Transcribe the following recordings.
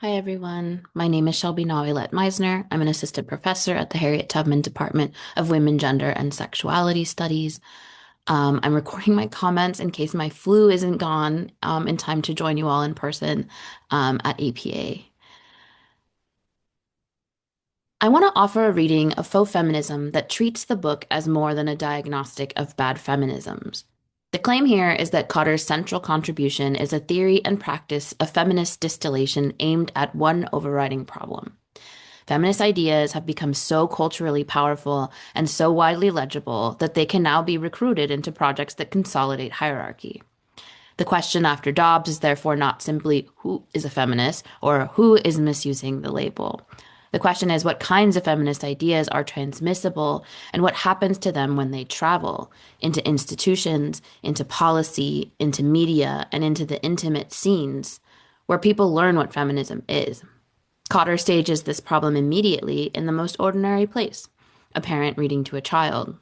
Hi, everyone. My name is Shelbi Meisner. I'm an assistant professor at the Harriet Tubman Department of Women, Gender, and Sexuality Studies. I'm recording my comments in case my flu isn't gone in time to join you all in person at APA. I want to offer a reading of Faux Feminism that treats the book as more than a diagnostic of bad feminisms. The claim here is that Khadr's central contribution is a theory and practice of feminist distillation aimed at one overriding problem. Feminist ideas have become so culturally powerful and so widely legible that they can now be recruited into projects that consolidate hierarchy. The question after Dobbs is therefore not simply who is a feminist or who is misusing the label. The question is what kinds of feminist ideas are transmissible and what happens to them when they travel into institutions, into policy, into media, and into the intimate scenes where people learn what feminism is. Khadr stages this problem immediately in the most ordinary place, a parent reading to a child.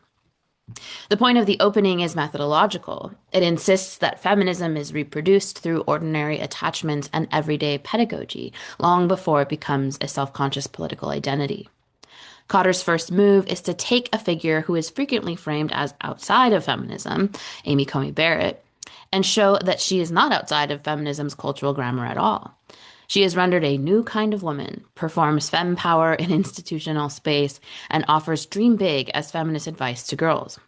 The point of the opening is methodological. It insists that feminism is reproduced through ordinary attachments and everyday pedagogy, long before it becomes a self-conscious political identity. Khadr's first move is to take a figure who is frequently framed as outside of feminism, Amy Coney Barrett, and show that she is not outside of feminism's cultural grammar at all. She is rendered a new kind of woman, performs femme power in institutional space, and offers dream big as feminist advice to girls.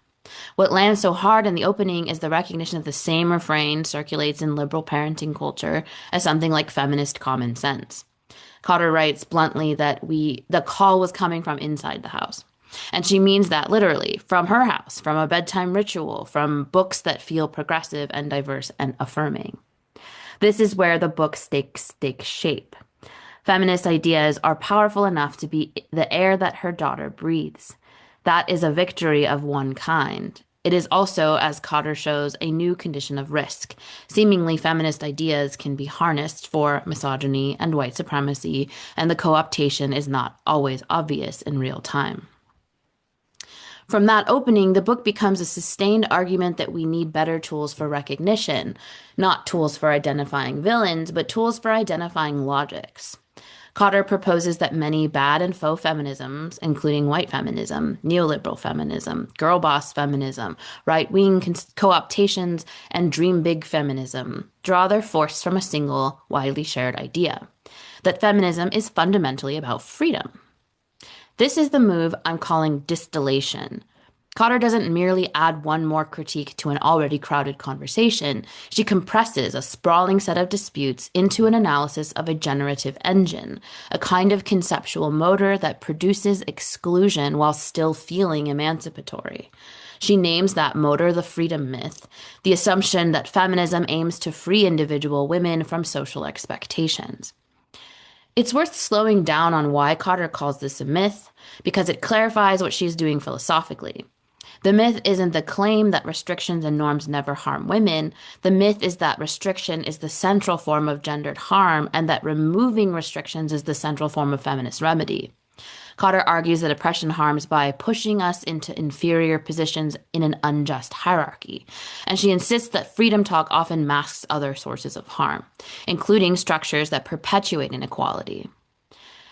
What lands so hard in the opening is the recognition that the same refrain circulates in liberal parenting culture as something like feminist common sense. Khadr writes bluntly that the call was coming from inside the house. And she means that literally, from her house, from a bedtime ritual, from books that feel progressive and diverse and affirming. This is where the book takes shape. Feminist ideas are powerful enough to be the air that her daughter breathes. That is a victory of one kind. It is also, as Khadr shows, a new condition of risk. Seemingly feminist ideas can be harnessed for misogyny and white supremacy, and the co-optation is not always obvious in real time. From that opening, the book becomes a sustained argument that we need better tools for recognition, not tools for identifying villains, but tools for identifying logics. Khadr proposes that many bad and faux feminisms, including white feminism, neoliberal feminism, girl boss feminism, right-wing co-optations, and dream big feminism, draw their force from a single, widely shared idea, that feminism is fundamentally about freedom. This is the move I'm calling distillation. Khadr doesn't merely add one more critique to an already crowded conversation. She compresses a sprawling set of disputes into an analysis of a generative engine, a kind of conceptual motor that produces exclusion while still feeling emancipatory. She names that motor the freedom myth, the assumption that feminism aims to free individual women from social expectations. It's worth slowing down on why Khadr calls this a myth, because it clarifies what she's doing philosophically. The myth isn't the claim that restrictions and norms never harm women. The myth is that restriction is the central form of gendered harm and that removing restrictions is the central form of feminist remedy. Khadr argues that oppression harms by pushing us into inferior positions in an unjust hierarchy, and she insists that freedom talk often masks other sources of harm, including structures that perpetuate inequality.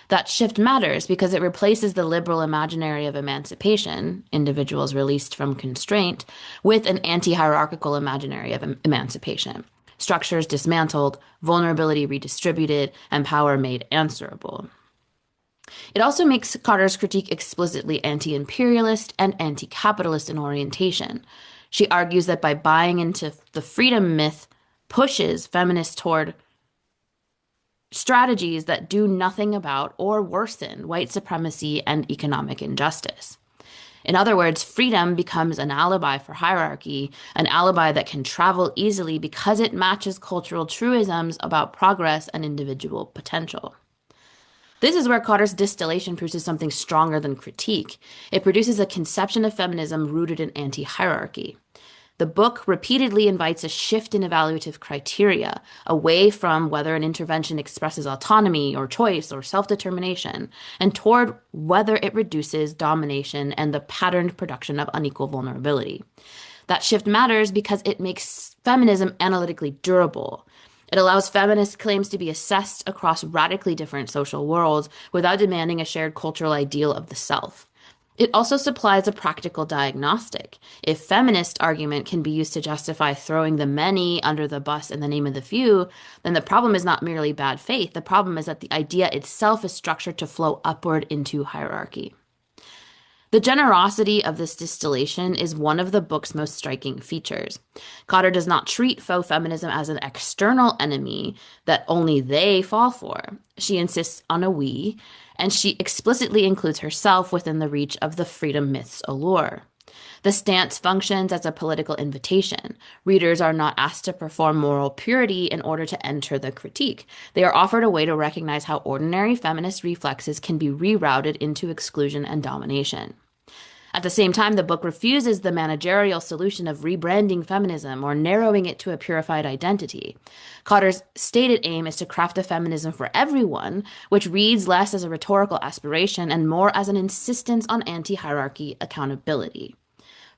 That shift matters because it replaces the liberal imaginary of emancipation, individuals released from constraint, with an anti-hierarchical imaginary of emancipation, structures dismantled, vulnerability redistributed, and power made answerable. It also makes Khadr's critique explicitly anti-imperialist and anti-capitalist in orientation. She argues that by buying into the freedom myth pushes feminists toward strategies that do nothing about or worsen white supremacy and economic injustice. In other words, freedom becomes an alibi for hierarchy, an alibi that can travel easily because it matches cultural truisms about progress and individual potential. This is where Khadr's distillation produces something stronger than critique. It produces a conception of feminism rooted in anti-hierarchy. The book repeatedly invites a shift in evaluative criteria, away from whether an intervention expresses autonomy or choice or self-determination, and toward whether it reduces domination and the patterned production of unequal vulnerability. That shift matters because it makes feminism analytically durable. It allows feminist claims to be assessed across radically different social worlds without demanding a shared cultural ideal of the self. It also supplies a practical diagnostic. If feminist argument can be used to justify throwing the many under the bus in the name of the few, then the problem is not merely bad faith. The problem is that the idea itself is structured to flow upward into hierarchy. The generosity of this distillation is one of the book's most striking features. Khader does not treat faux feminism as an external enemy that only they fall for. She insists on a we, and she explicitly includes herself within the reach of the freedom myth's allure. The stance functions as a political invitation. Readers are not asked to perform moral purity in order to enter the critique. They are offered a way to recognize how ordinary feminist reflexes can be rerouted into exclusion and domination. At the same time, the book refuses the managerial solution of rebranding feminism or narrowing it to a purified identity. Khader's stated aim is to craft a feminism for everyone, which reads less as a rhetorical aspiration and more as an insistence on anti-hierarchy accountability.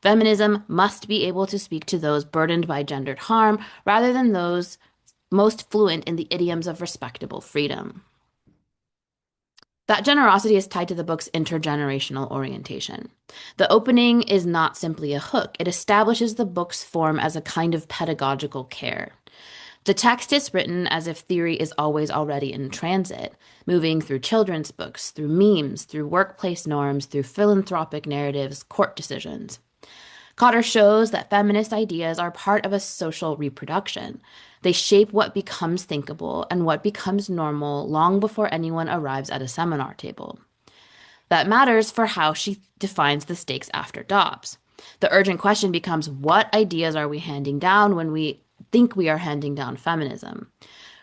Feminism must be able to speak to those burdened by gendered harm rather than those most fluent in the idioms of respectable freedom. That generosity is tied to the book's intergenerational orientation. The opening is not simply a hook, it establishes the book's form as a kind of pedagogical care. The text is written as if theory is always already in transit, moving through children's books, through memes, through workplace norms, through philanthropic narratives, court decisions. Khader shows that feminist ideas are part of a social reproduction. They shape what becomes thinkable and what becomes normal long before anyone arrives at a seminar table. That matters for how she defines the stakes after Dobbs. The urgent question becomes, what ideas are we handing down when we think we are handing down feminism?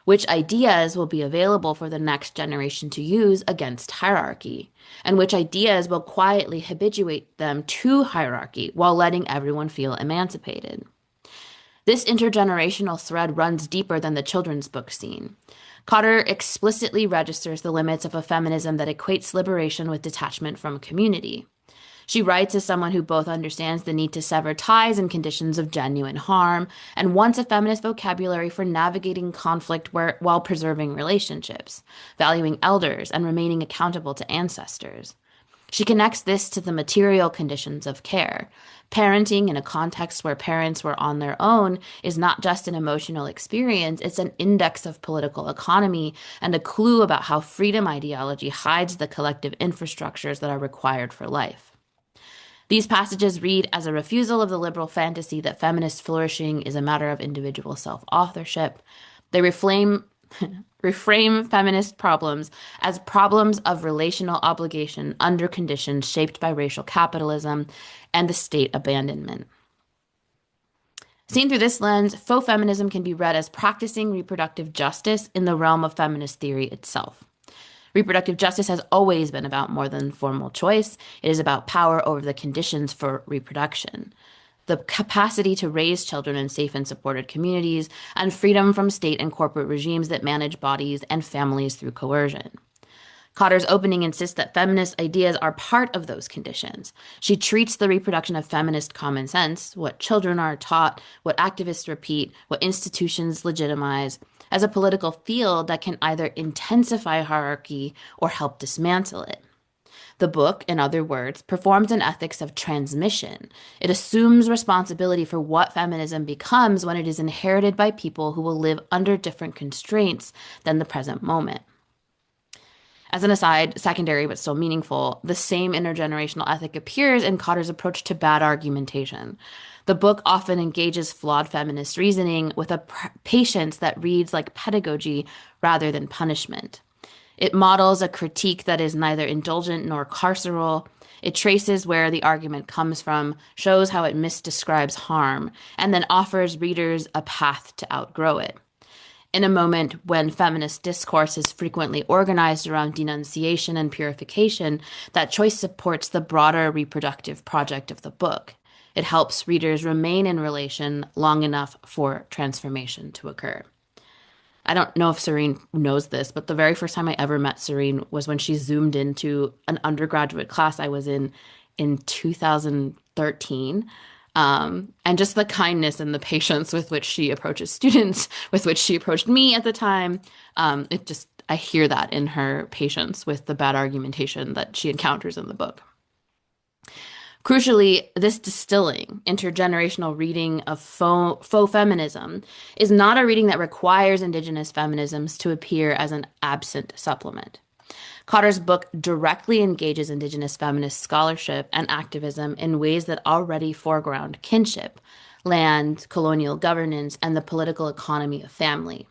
Which ideas will be available for the next generation to use against hierarchy? And which ideas will quietly habituate them to hierarchy while letting everyone feel emancipated? This intergenerational thread runs deeper than the children's book scene. Khader explicitly registers the limits of a feminism that equates liberation with detachment from community. She writes as someone who both understands the need to sever ties in conditions of genuine harm and wants a feminist vocabulary for navigating conflict while preserving relationships, valuing elders, and remaining accountable to ancestors. She connects this to the material conditions of care. Parenting in a context where parents were on their own is not just an emotional experience, it's an index of political economy and a clue about how freedom ideology hides the collective infrastructures that are required for life. These passages read as a refusal of the liberal fantasy that feminist flourishing is a matter of individual self-authorship. They reframe feminist problems as problems of relational obligation under conditions shaped by racial capitalism and the state abandonment. Seen through this lens, faux feminism can be read as practicing reproductive justice in the realm of feminist theory itself. Reproductive justice has always been about more than formal choice. It is about power over the conditions for reproduction, the capacity to raise children in safe and supported communities, and freedom from state and corporate regimes that manage bodies and families through coercion. Khader's opening insists that feminist ideas are part of those conditions. She treats the reproduction of feminist common sense, what children are taught, what activists repeat, what institutions legitimize, as a political field that can either intensify hierarchy or help dismantle it. The book, in other words, performs an ethics of transmission. It assumes responsibility for what feminism becomes when it is inherited by people who will live under different constraints than the present moment. As an aside, secondary but still meaningful, the same intergenerational ethic appears in Khader's approach to bad argumentation. The book often engages flawed feminist reasoning with a patience that reads like pedagogy rather than punishment. It models a critique that is neither indulgent nor carceral. It traces where the argument comes from, shows how it misdescribes harm, and then offers readers a path to outgrow it. In a moment when feminist discourse is frequently organized around denunciation and purification, that choice supports the broader reproductive project of the book. It helps readers remain in relation long enough for transformation to occur. I don't know if Serene knows this, but the very first time I ever met Serene was when she zoomed into an undergraduate class I was in 2013. And just the kindness and the patience with which she approaches students, with which she approached me at the time. I hear that in her patience with the bad argumentation that she encounters in the book. Crucially, this distilling, intergenerational reading of faux feminism is not a reading that requires Indigenous feminisms to appear as an absent supplement. Khadr's book directly engages Indigenous feminist scholarship and activism in ways that already foreground kinship, land, colonial governance, and the political economy of family.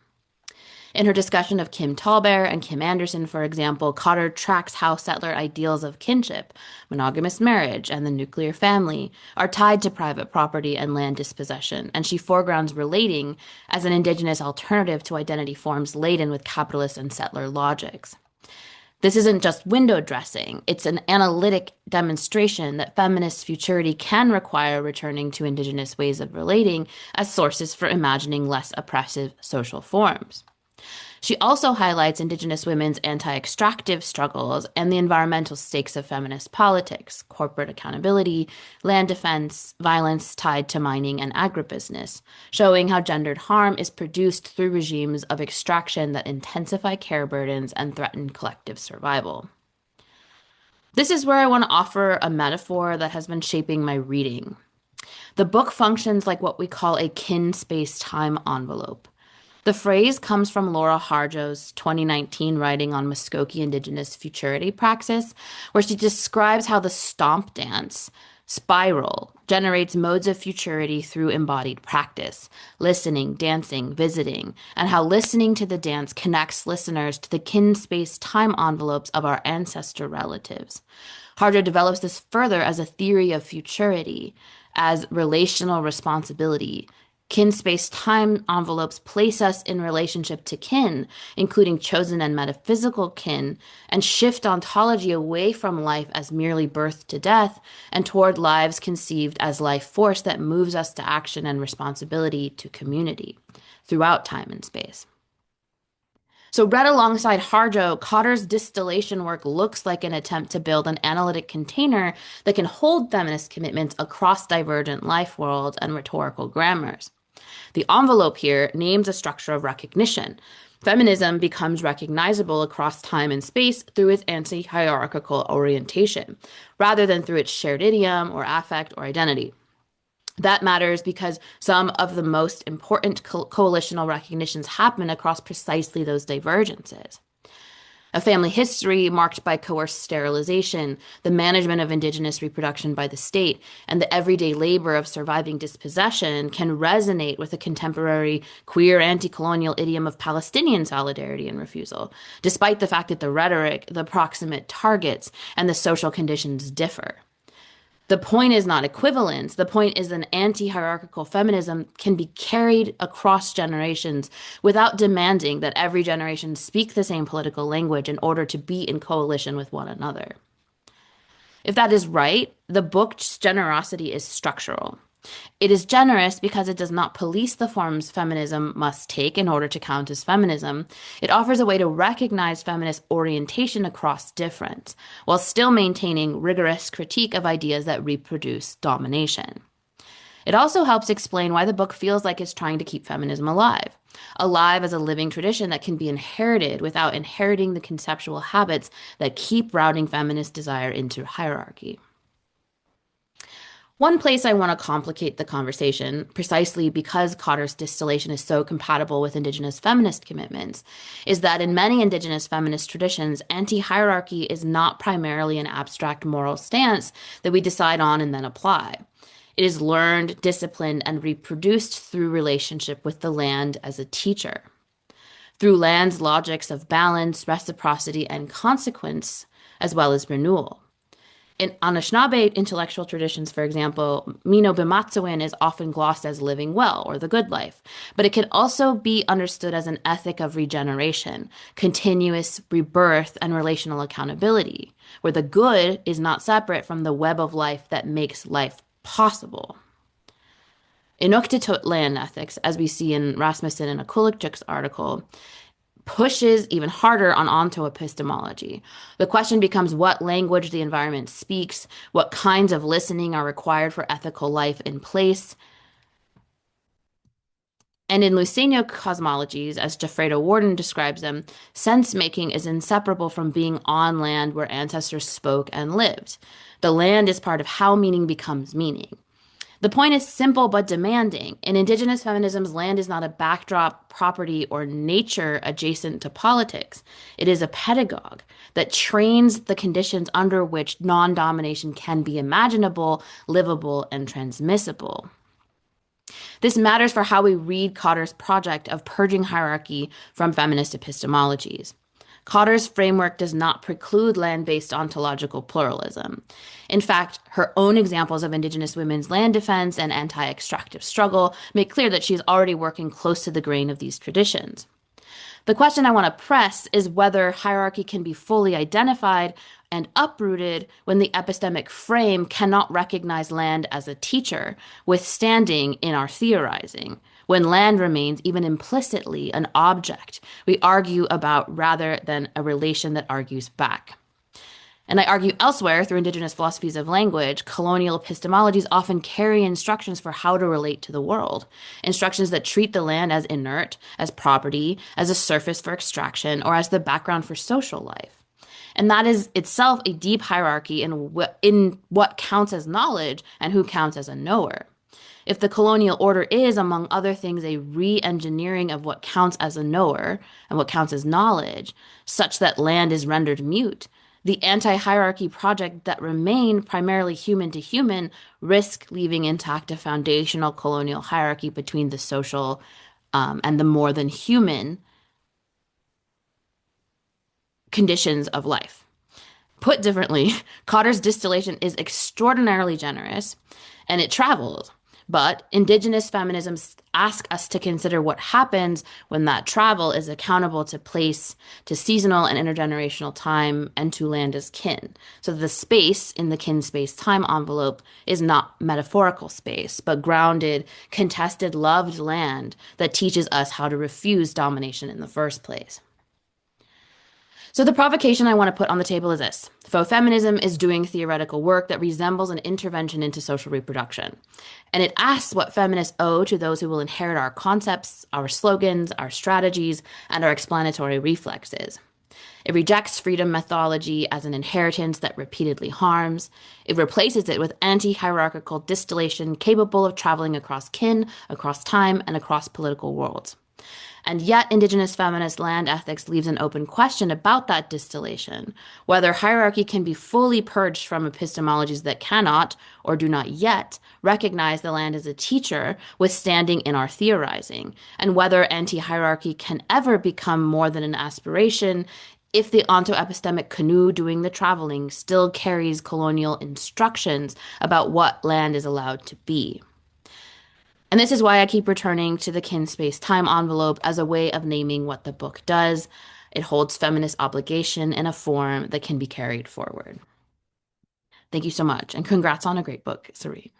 In her discussion of Kim Tallbear and Kim Anderson, for example, Khadr tracks how settler ideals of kinship, monogamous marriage, and the nuclear family are tied to private property and land dispossession, and she foregrounds relating as an Indigenous alternative to identity forms laden with capitalist and settler logics. This isn't just window dressing, it's an analytic demonstration that feminist futurity can require returning to Indigenous ways of relating as sources for imagining less oppressive social forms. She also highlights Indigenous women's anti-extractive struggles and the environmental stakes of feminist politics, corporate accountability, land defense, violence tied to mining and agribusiness, showing how gendered harm is produced through regimes of extraction that intensify care burdens and threaten collective survival. This is where I want to offer a metaphor that has been shaping my reading. The book functions like what we call a kin space-time envelope. The phrase comes from Laura Harjo's 2019 writing on Muskokie Indigenous futurity praxis, where she describes how the stomp dance spiral generates modes of futurity through embodied practice, listening, dancing, visiting, and how listening to the dance connects listeners to the kin space time envelopes of our ancestor relatives. Harjo develops this further as a theory of futurity, as relational responsibility. Kin space-time envelopes place us in relationship to kin, including chosen and metaphysical kin, and shift ontology away from life as merely birth to death and toward lives conceived as life force that moves us to action and responsibility to community throughout time and space. So read alongside Harjo, Khadr's distillation work looks like an attempt to build an analytic container that can hold feminist commitments across divergent life worlds and rhetorical grammars. The envelope here names a structure of recognition. Feminism becomes recognizable across time and space through its anti-hierarchical orientation, rather than through its shared idiom or affect or identity. That matters because some of the most important coalitional recognitions happen across precisely those divergences. A family history marked by coerced sterilization, the management of Indigenous reproduction by the state, and the everyday labor of surviving dispossession can resonate with a contemporary queer anti-colonial idiom of Palestinian solidarity and refusal, despite the fact that the rhetoric, the proximate targets, and the social conditions differ. The point is not equivalence. The point is an anti-hierarchical feminism can be carried across generations without demanding that every generation speak the same political language in order to be in coalition with one another. If that is right, the book's generosity is structural. It is generous because it does not police the forms feminism must take in order to count as feminism. It offers a way to recognize feminist orientation across difference, while still maintaining rigorous critique of ideas that reproduce domination. It also helps explain why the book feels like it's trying to keep feminism alive as a living tradition that can be inherited without inheriting the conceptual habits that keep routing feminist desire into hierarchy. One place I want to complicate the conversation, precisely because Khadr's distillation is so compatible with Indigenous feminist commitments, is that in many Indigenous feminist traditions, anti-hierarchy is not primarily an abstract moral stance that we decide on and then apply. It is learned, disciplined, and reproduced through relationship with the land as a teacher. Through land's logics of balance, reciprocity, and consequence, as well as renewal. In Anishinaabe intellectual traditions, for example, Mino Bimatsawin is often glossed as living well or the good life, but it can also be understood as an ethic of regeneration, continuous rebirth, and relational accountability, where the good is not separate from the web of life that makes life possible. Inuktitut land ethics, as we see in Rasmussen and Akulikchuk's article, pushes even harder on onto epistemology. The question becomes what language the environment speaks, what kinds of listening are required for ethical life in place. And in Luciano cosmologies, as Jeffredo Warden describes them, sense making is inseparable from being on land where ancestors spoke and lived. The land is part of how meaning becomes meaning. The point is simple but demanding. In indigenous feminisms, land is not a backdrop, property, or nature adjacent to politics. It is a pedagogue that trains the conditions under which non domination can be imaginable, livable, and transmissible. This matters for how we read Khader's project of purging hierarchy from feminist epistemologies. Khader's framework does not preclude land-based ontological pluralism. In fact, her own examples of Indigenous women's land defense and anti-extractive struggle make clear that she's already working close to the grain of these traditions. The question I want to press is whether hierarchy can be fully identified and uprooted when the epistemic frame cannot recognize land as a teacher, withstanding in our theorizing. When land remains, even implicitly, an object we argue about rather than a relation that argues back. And I argue elsewhere, through indigenous philosophies of language, colonial epistemologies often carry instructions for how to relate to the world. Instructions that treat the land as inert, as property, as a surface for extraction, or as the background for social life. And that is itself a deep hierarchy in what counts as knowledge and who counts as a knower. If the colonial order is, among other things, a re-engineering of what counts as a knower and what counts as knowledge, such that land is rendered mute, the anti-hierarchy project that remained primarily human to human risk leaving intact a foundational colonial hierarchy between the social and the more than human conditions of life. Put differently, Khader's distillation is extraordinarily generous and it travels. But indigenous feminisms ask us to consider what happens when that travel is accountable to place, to seasonal and intergenerational time, and to land as kin. So the space in the kin space time envelope is not metaphorical space, but grounded, contested, loved land that teaches us how to refuse domination in the first place. So the provocation I want to put on the table is this. Faux feminism is doing theoretical work that resembles an intervention into social reproduction. And it asks what feminists owe to those who will inherit our concepts, our slogans, our strategies, and our explanatory reflexes. It rejects freedom methodology as an inheritance that repeatedly harms. It replaces it with anti-hierarchical distillation capable of traveling across kin, across time, and across political worlds. And yet, indigenous feminist land ethics leaves an open question about that distillation, whether hierarchy can be fully purged from epistemologies that cannot, or do not yet, recognize the land as a teacher withstanding in our theorizing, and whether anti-hierarchy can ever become more than an aspiration if the onto-epistemic canoe doing the traveling still carries colonial instructions about what land is allowed to be. And this is why I keep returning to the kin space time envelope as a way of naming what the book does. It holds feminist obligation in a form that can be carried forward. Thank you so much, and congrats on a great book, Serene.